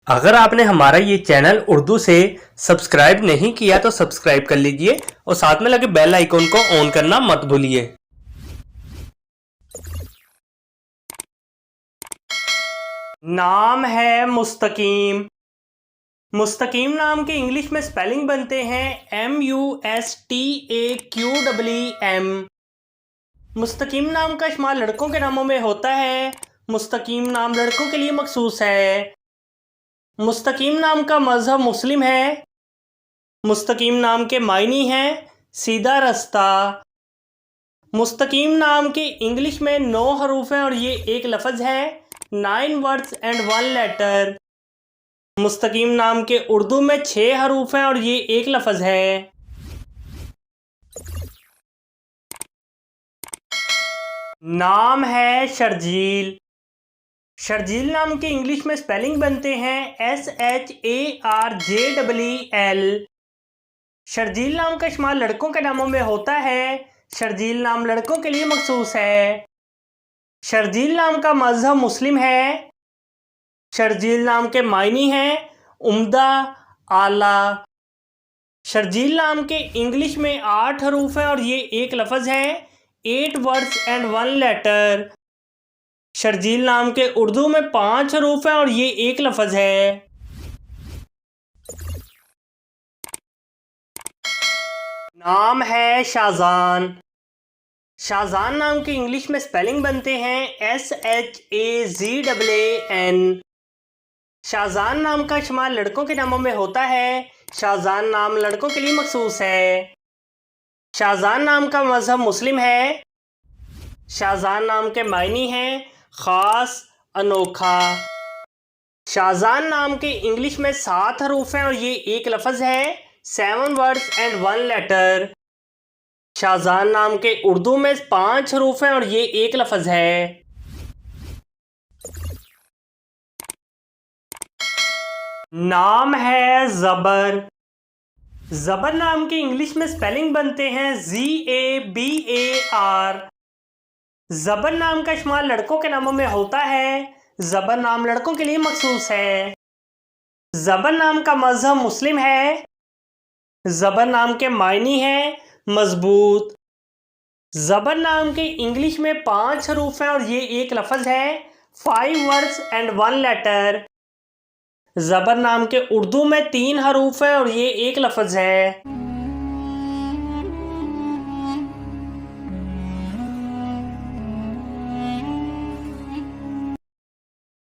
अगर आपने हमारा ये चैनल उर्दू से सब्सक्राइब नहीं किया तो सब्सक्राइब कर लीजिए और साथ में लगे बेल आइकॉन को ऑन करना मत भूलिए। नाम है मुस्तकीम। मुस्तकीम नाम के इंग्लिश में स्पेलिंग बनते हैं MUSTAQEEM। मुस्तकीम नाम का इस्तेमाल लड़कों के नामों में होता है। मुस्तकीम नाम लड़कों के लिए मखसूस है। मुस्तकीम नाम का मज़हब मुस्लिम है। मुस्तकीम नाम के मायनी हैं सीधा रास्ता। मुस्तकीम नाम के इंग्लिश में 9 हरूफ हैं और ये एक लफ्ज़ है। 9 वर्ड्स एंड 1 लेटर। मुस्तकीम नाम के उर्दू में 6 हरूफ हैं और ये एक लफ्ज़ है। नाम है शर्जील। शर्जील नाम के इंग्लिश में स्पेलिंग बनते हैं SHARJEEL। शर्जील नाम का इस्तेमाल लड़कों के नामों में होता है। शर्जील नाम लड़कों के लिए मखसूस है। शर्जील नाम का मज़हब मुस्लिम है। शर्जील नाम के मायनी हैं उम्दा, आला। शर्जील नाम के इंग्लिश में 8 हरूफ हैं और ये एक लफ्ज़ है। 8 वर्ड्स एंड 1 लेटर। शर्जील नाम के उर्दू में 5 हरूफ हैं और ये एक लफ्ज़ है। नाम है शाहजान। शाहजान नाम के इंग्लिश में स्पेलिंग बनते हैं SHAZAAN। शाहजान नाम का इस्तेमाल लड़कों के नामों में होता है। शाहजान नाम लड़कों के लिए मखसूस है। शाहजान नाम का मज़हब मुस्लिम है। शाहजान नाम के मायनी हैं ख़ास, अनोखा। शाहजान नाम के इंग्लिश में 7 हरूफ हैं और ये एक लफ्ज़ है। 7 वर्ड्स एंड 1 लेटर। शाहजान नाम के उर्दू में 5 हरूफ हैं और ये एक लफ्ज़ है। नाम है ज़बर। ज़बर नाम के इंग्लिश में स्पेलिंग बनते हैं ZABAR। ज़बर नाम का इस्तेमाल लड़कों के नामों में होता है। ज़बर नाम लड़कों के लिए मखसूस है। ज़बर नाम का मज़हब मुस्लिम है। ज़बर नाम के मायनी हैं मजबूत। ज़बर नाम के इंग्लिश में 5 हरूफ हैं और ये एक लफ्ज़ है। 5 वर्ड्स एंड 1 लेटर। ज़बर नाम के उर्दू में 3 हरूफ हैं और ये एक लफ्ज़ है।